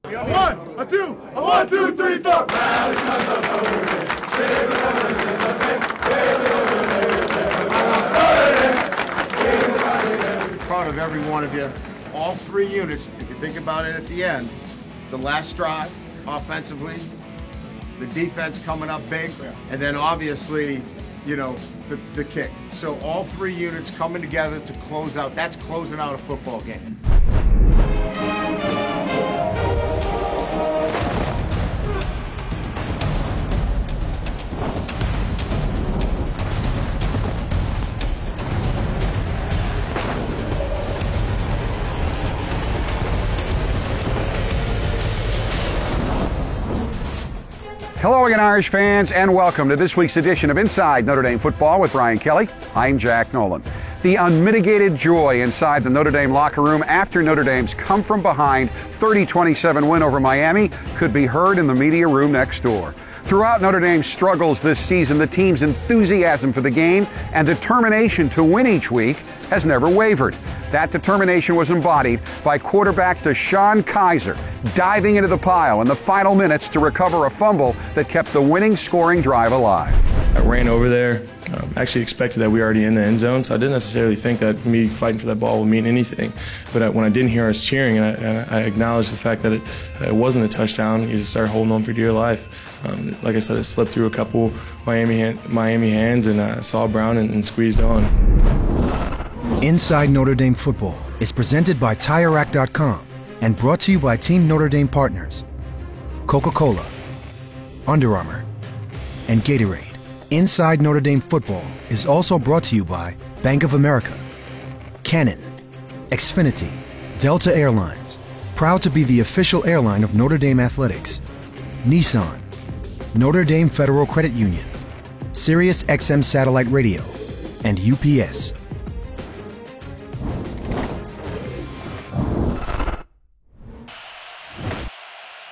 A 1, 2, 3, 4. Proud of every one of you. All three units, if you think about it at the end, the last drive offensively, the defense coming up big, and then obviously, you know, the kick. So all three units coming together to close out. That's closing out a football game. Hello again, Irish fans, and welcome to this week's edition of Inside Notre Dame Football with Brian Kelly. I'm Jack Nolan. The unmitigated joy inside the Notre Dame locker room after Notre Dame's come-from-behind 30-27 win over Miami could be heard in the media room next door. Throughout Notre Dame's struggles this season, the team's enthusiasm for the game and determination to win each week has never wavered. That determination was embodied by quarterback DeShone Kizer diving into the pile in the final minutes to recover a fumble that kept the winning scoring drive alive. I ran over there. Actually expected that we were already in the end zone, so I didn't necessarily think that me fighting for that ball would mean anything. But when I didn't hear us cheering, and I acknowledged the fact that it wasn't a touchdown, you just start holding on for dear life. Like I said, it slipped through a couple Miami hands and saw Brown and squeezed on. Inside Notre Dame Football is presented by TireRack.com and brought to you by Team Notre Dame partners Coca-Cola, Under Armour, and Gatorade. Inside Notre Dame Football is also brought to you by Bank of America, Canon, Xfinity, Delta Airlines, proud to be the official airline of Notre Dame Athletics, Nissan, Notre Dame Federal Credit Union, Sirius XM Satellite Radio, and UPS.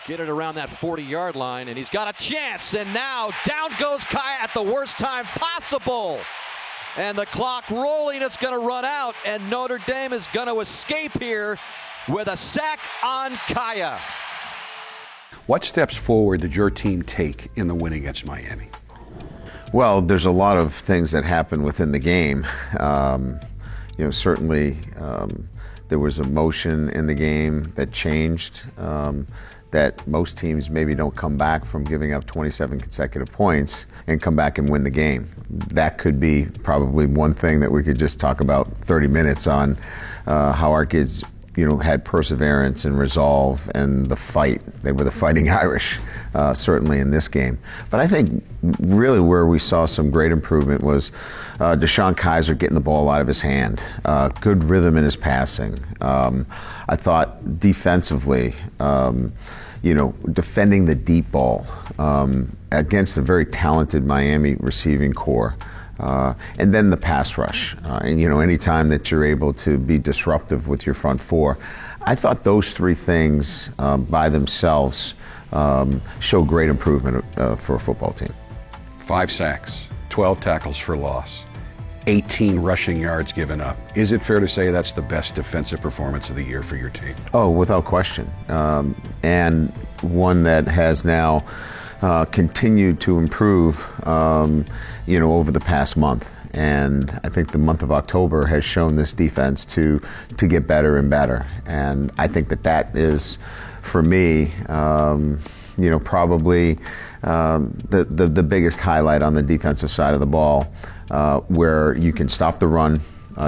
Get it around that 40-yard line, and he's got a chance, and now down goes Kaya at the worst time possible. And the clock rolling, it's going to run out, and Notre Dame is going to escape here with a sack on Kaya. What steps forward did your team take in the win against Miami? Well, there's a lot of things that happen within the game. Certainly there was emotion in the game that changed. That most teams maybe don't come back from giving up 27 consecutive points and come back and win the game. That could be probably one thing that we could just talk about 30 minutes on how our kids, had perseverance and resolve and the fight. They were the Fighting Irish, certainly in this game. But I think really where we saw some great improvement was DeShone Kizer getting the ball out of his hand, good rhythm in his passing. I thought defensively, defending the deep ball against a very talented Miami receiving core. And then the pass rush. Anytime that you're able to be disruptive with your front four, I thought those three things by themselves show great improvement for a football team. 5 sacks, 12 tackles for loss, 18 rushing yards given up. Is it fair to say that's the best defensive performance of the year for your team? Oh, without question. And one that has now continued to improve, over the past month. And I think the month of October has shown this defense to get better and better. And I think that is, for me, probably the biggest highlight on the defensive side of the ball, where you can stop the run,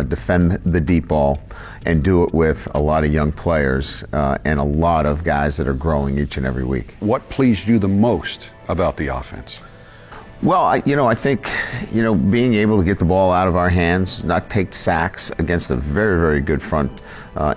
defend the deep ball, and do it with a lot of young players and a lot of guys that are growing each and every week. What pleased you the most about the offense? Well, I think, being able to get the ball out of our hands, not take sacks against a very, very good front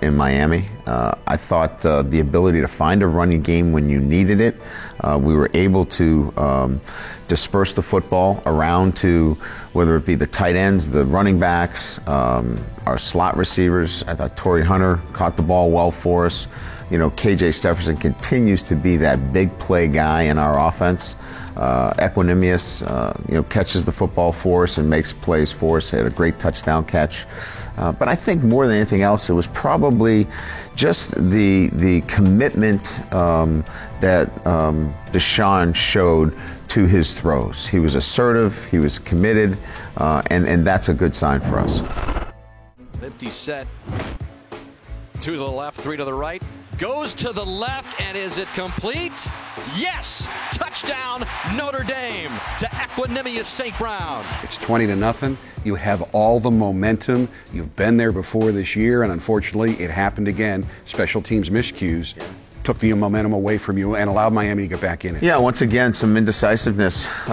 in Miami. I thought the ability to find a running game when you needed it. We were able to disperse the football around to whether it be the tight ends, the running backs, our slot receivers. I thought Torrey Hunter caught the ball well for us. KJ Stepherson continues to be that big play guy in our offense. Equanimous, catches the football for us and makes plays for us. He had a great touchdown catch. But I think more than anything else, it was probably just the commitment that Deshaun showed to his throws. He was assertive, he was committed, and that's a good sign for us. Empty set. 2 to the left, 3 to the right. Goes to the left, and is it complete? Yes! Touchdown, Notre Dame to Equanimous St. Brown. It's 20-0. You have all the momentum. You've been there before this year, and unfortunately, it happened again. Special teams miscues took the momentum away from you and allowed Miami to get back in it. Yeah, once again, some indecisiveness. We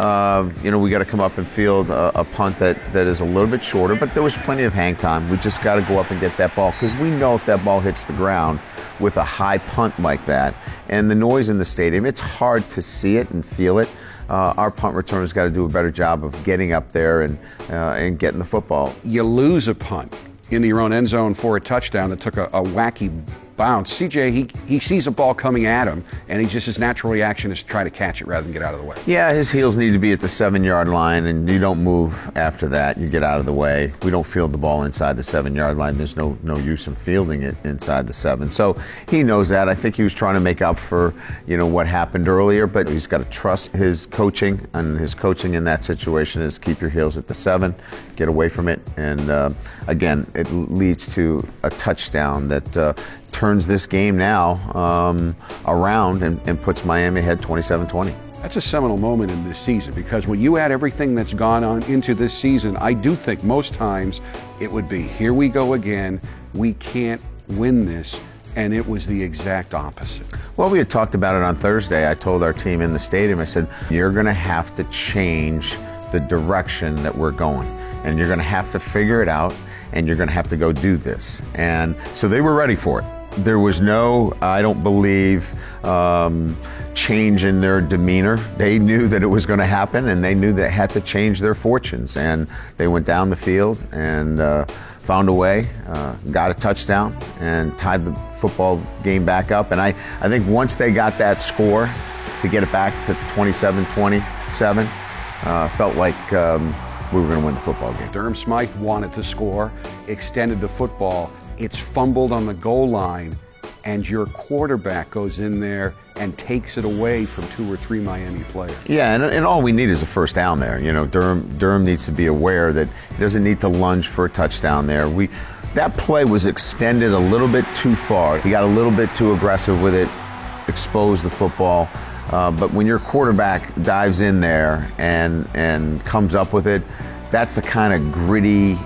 got to come up and field a punt that is a little bit shorter, but there was plenty of hang time. We just got to go up and get that ball, because we know if that ball hits the ground with a high punt like that and the noise in the stadium, it's hard to see it and feel it. Our punt returners got to do a better job of getting up there and getting the football. You lose a punt into your own end zone for a touchdown that took a wacky bounce. CJ, he sees a ball coming at him, and his natural reaction is to try to catch it rather than get out of the way. Yeah, his heels need to be at the 7-yard line, and you don't move after that. You get out of the way. We don't field the ball inside the 7-yard line. There's no use in fielding it inside the 7. So he knows that. I think he was trying to make up for, what happened earlier, but he's got to trust his coaching, and his coaching in that situation is keep your heels at the 7, get away from it, and again, it leads to a touchdown that turns this game now around and puts Miami ahead 27-20. That's a seminal moment in this season, because when you add everything that's gone on into this season, I do think most times it would be, here we go again, we can't win this, and it was the exact opposite. Well, we had talked about it on Thursday. I told our team in the stadium, I said, you're going to have to change the direction that we're going, and you're going to have to figure it out, and you're going to have to go do this. And so they were ready for it. There was no, I don't believe, change in their demeanor. They knew that it was going to happen, and they knew they had to change their fortunes. And they went down the field and found a way, got a touchdown, and tied the football game back up. And I think once they got that score to get it back to 27-27, felt like we were going to win the football game. Durham Smythe wanted to score, extended the football. It's fumbled on the goal line, and your quarterback goes in there and takes it away from 2 or 3 Miami players. Yeah, and all we need is a first down there. Durham needs to be aware that he doesn't need to lunge for a touchdown there. That play was extended a little bit too far. He got a little bit too aggressive with it, exposed the football. But when your quarterback dives in there and comes up with it, that's the kind of gritty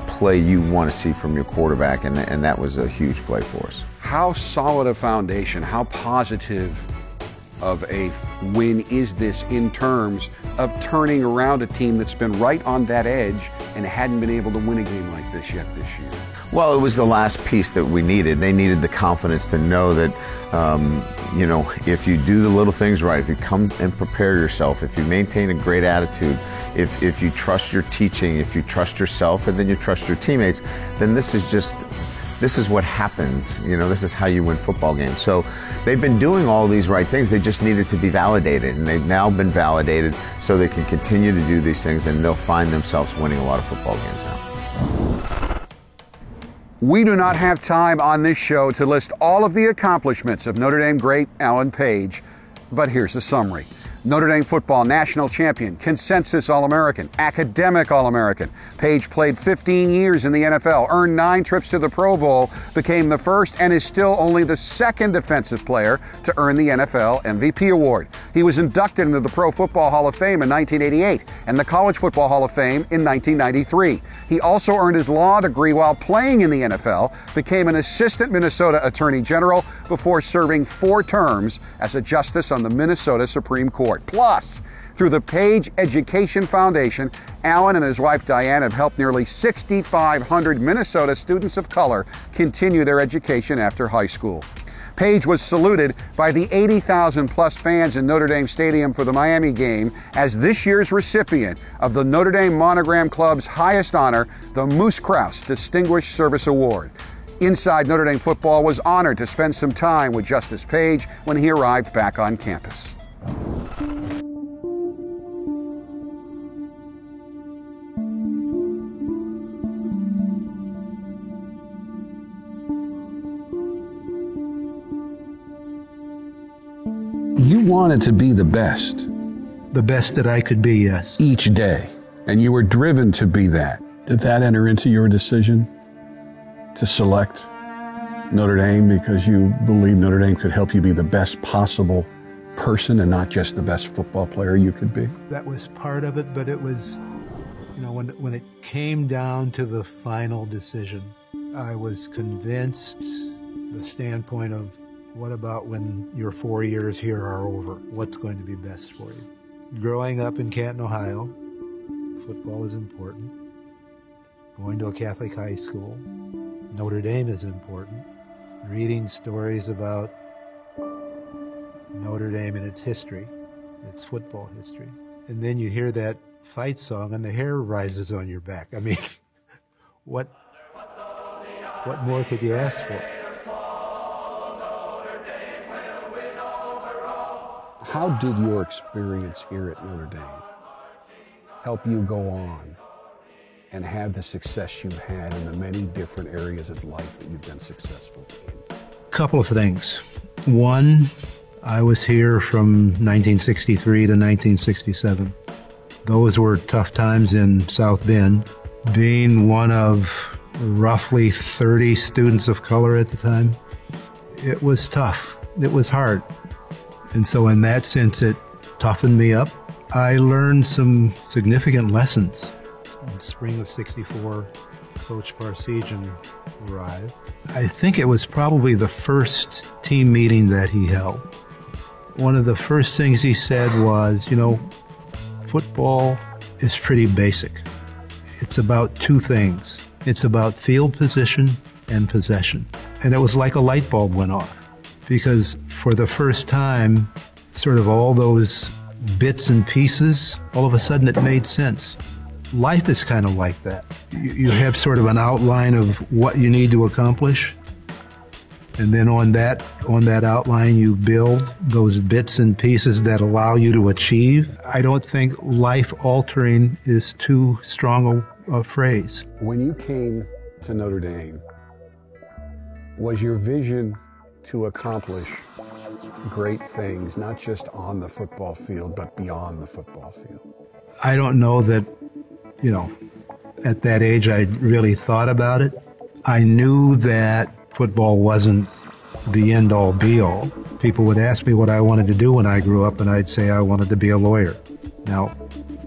play you want to see from your quarterback, and that was a huge play for us. How solid a foundation, how positive of a win is this in terms of turning around a team that's been right on that edge and hadn't been able to win a game like this yet this year? Well, it was the last piece that we needed. They needed the confidence to know that, if you do the little things right, if you come and prepare yourself, if you maintain a great attitude, if you trust your teaching, if you trust yourself, and then you trust your teammates, then this is what happens. This is how you win football games. So they've been doing all these right things. They just needed to be validated, and they've now been validated so they can continue to do these things, and they'll find themselves winning a lot of football games now. We do not have time on this show to list all of the accomplishments of Notre Dame great Alan Page, but here's a summary. Notre Dame football national champion, consensus All-American, academic All-American. Page played 15 years in the NFL, earned 9 trips to the Pro Bowl, became the first and is still only the second defensive player to earn the NFL MVP award. He was inducted into the Pro Football Hall of Fame in 1988 and the College Football Hall of Fame in 1993. He also earned his law degree while playing in the NFL, became an assistant Minnesota Attorney General before serving 4 terms as a justice on the Minnesota Supreme Court. Plus, through the Page Education Foundation, Alan and his wife Diane have helped nearly 6,500 Minnesota students of color continue their education after high school. Page was saluted by the 80,000-plus fans in Notre Dame Stadium for the Miami game as this year's recipient of the Notre Dame Monogram Club's highest honor, the Moose Krause Distinguished Service Award. Inside Notre Dame Football was honored to spend some time with Justice Page when he arrived back on campus. You wanted to be the best. The best that I could be, yes. Each day. And you were driven to be that. Did that enter into your decision to select Notre Dame because you believe Notre Dame could help you be the best possible person and not just the best football player you could be? That was part of it, but it was, you know, when it came down to the final decision, I was convinced the standpoint of what about when your 4 years here are over? What's going to be best for you? Growing up in Canton, Ohio, football is important. Going to a Catholic high school, Notre Dame is important. Reading stories about Notre Dame and its history, its football history. And then you hear that fight song and the hair rises on your back. I mean, what more could you ask for? How did your experience here at Notre Dame help you go on and have the success you've had in the many different areas of life that you've been successful in? Couple of things. One, I was here from 1963 to 1967. Those were tough times in South Bend. Being one of roughly 30 students of color at the time, it was tough. It was hard. And so in that sense, it toughened me up. I learned some significant lessons. In the spring of '64, Coach Parsegian arrived. I think it was probably the first team meeting that he held. One of the first things he said was, you know, football is pretty basic. It's about two things. It's about field position and possession. And it was like a light bulb went off, because for the first time, sort of all those bits and pieces, all of a sudden it made sense. Life is kind of like that. You have sort of an outline of what you need to accomplish, and then on that outline you build those bits and pieces that allow you to achieve. I don't think life-altering is too strong a phrase. When you came to Notre Dame, was your vision to accomplish great things, not just on the football field, but beyond the football field? I don't know that, you know, at that age I really thought about it. I knew that football wasn't the end-all, be-all. People would ask me what I wanted to do when I grew up, and I'd say I wanted to be a lawyer. Now,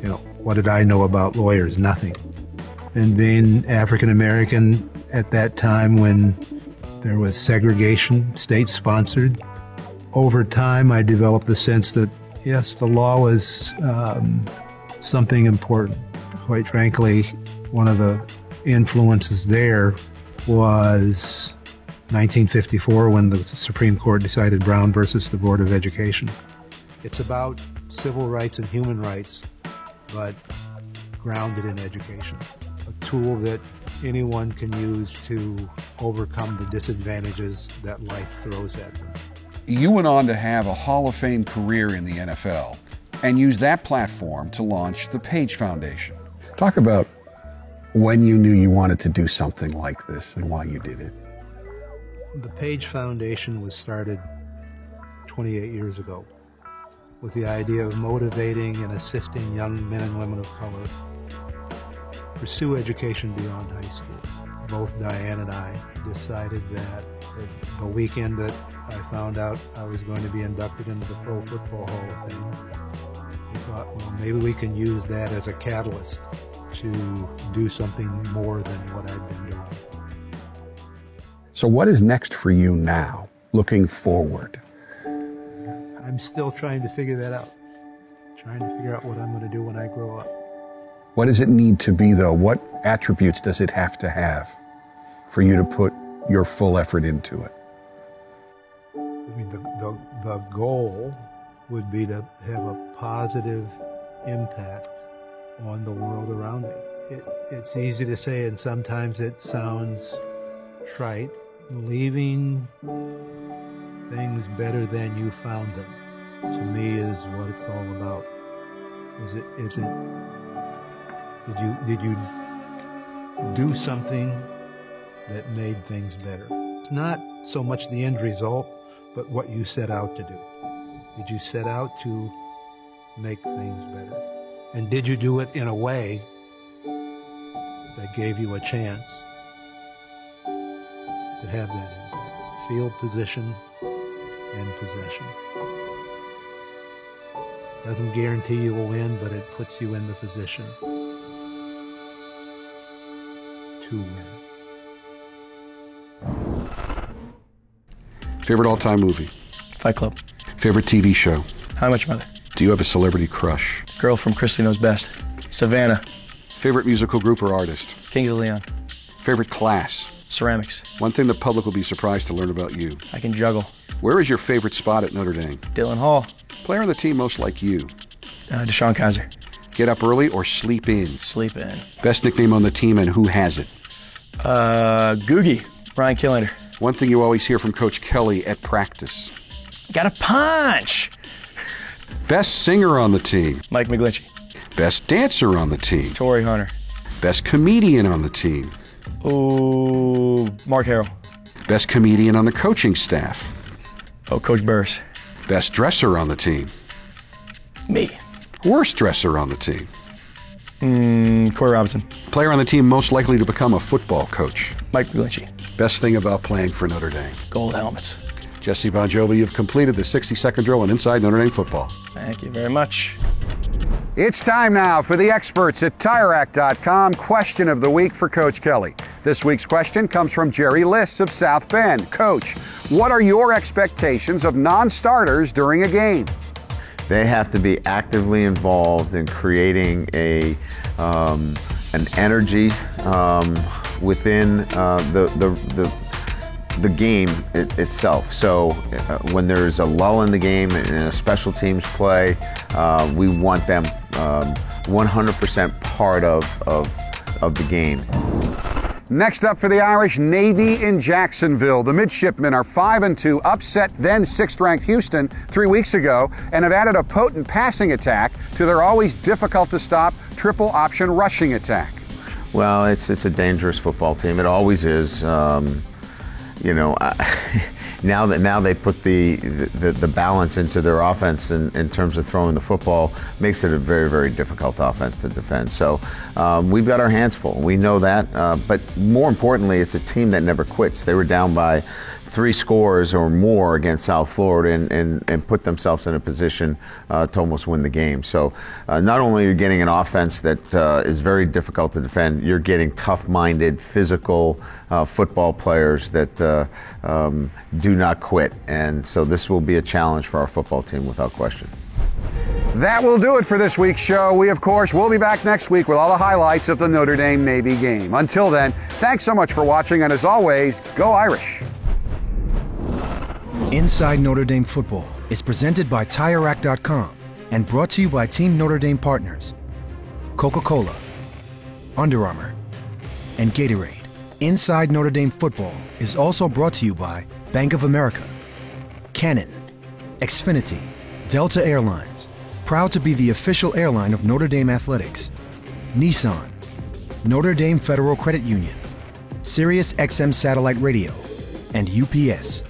you know, what did I know about lawyers? Nothing. And being African-American at that time when there was segregation, state-sponsored, over time I developed the sense that, yes, the law was something important. Quite frankly, one of the influences there was 1954 when the Supreme Court decided Brown versus the Board of Education. It's about civil rights and human rights, but grounded in education. A tool that anyone can use to overcome the disadvantages that life throws at them. You went on to have a Hall of Fame career in the NFL and used that platform to launch the Page Foundation. Talk about when you knew you wanted to do something like this and why you did it. The Page Foundation was started 28 years ago with the idea of motivating and assisting young men and women of color pursue education beyond high school. Both Diane and I decided that the weekend that I found out I was going to be inducted into the Pro Football Hall of Fame, we thought, well, maybe we can use that as a catalyst to do something more than what I'd been doing. So what is next for you now, looking forward? I'm still trying to figure that out. Trying to figure out what I'm going to do when I grow up. What does it need to be, though? What attributes does it have to have for you to put your full effort into it? I mean, the goal would be to have a positive impact on the world around me. It's easy to say, and sometimes it sounds trite. Leaving things better than you found them, to me, is what it's all about. Did you do something that made things better? It's not so much the end result, but what you set out to do. Did you set out to make things better? And did you do it in a way that gave you a chance to have that impact? Field position and possession. Doesn't guarantee you will win, but it puts you in the position to win. Favorite all-time movie? Fight Club. Favorite TV show? How Much Mother? Do you have a celebrity crush? Girl from Chrisley Knows Best. Savannah. Favorite musical group or artist? Kings of Leon. Favorite class? Ceramics. One thing the public will be surprised to learn about you. I can juggle. Where is your favorite spot at Notre Dame? Dillon Hall. Player on the team most like you? Deshaun Kaiser. Get up early or sleep in? Sleep in. Best nickname on the team and who has it? Googie. Brian Killander. One thing you always hear from Coach Kelly at practice? Got a punch! Best singer on the team? Mike McGlinchey. Best dancer on the team? Torrey Hunter. Best comedian on the team? Ooh, Mark Harrell. Best comedian on the coaching staff? Oh, Coach Burris. Best dresser on the team? Me. Worst dresser on the team? Corey Robinson. Player on the team most likely to become a football coach? Mike McGlinchey. Best thing about playing for Notre Dame? Gold helmets. Jesse Bon Jovi, you've completed the 60-second drill on Inside Notre Dame Football. Thank you very much. It's time now for the experts at TireRack.com question of the week for Coach Kelly. This week's question comes from Jerry Liss of South Bend. Coach, what are your expectations of non-starters during a game? They have to be actively involved in creating an energy within the game itself. So when there's a lull in the game and a special teams play, we want them 100% part of the game. Next up for the Irish, Navy in Jacksonville. The midshipmen are 5-2, upset then 6th-ranked Houston 3 weeks ago, and have added a potent passing attack to their always difficult-to-stop triple-option rushing attack. Well, it's a dangerous football team. It always is. Now they put the balance into their offense in terms of throwing the football, makes it a very, very difficult offense to defend. So we've got our hands full. We know that. But more importantly, it's a team that never quits. They were down by 3 scores or more against South Florida and put themselves in a position to almost win the game. So not only are you getting an offense that is very difficult to defend, you're getting tough-minded, physical football players that do not quit. And so this will be a challenge for our football team without question. That will do it for this week's show. We, of course, will be back next week with all the highlights of the Notre Dame Navy game. Until then, thanks so much for watching, and as always, go Irish. Inside Notre Dame Football is presented by TireRack.com and brought to you by Team Notre Dame partners Coca-Cola, Under Armour, and Gatorade. Inside Notre Dame Football is also brought to you by Bank of America, Canon, Xfinity, Delta Airlines, proud to be the official airline of Notre Dame Athletics, Nissan, Notre Dame Federal Credit Union, Sirius XM Satellite Radio, and UPS.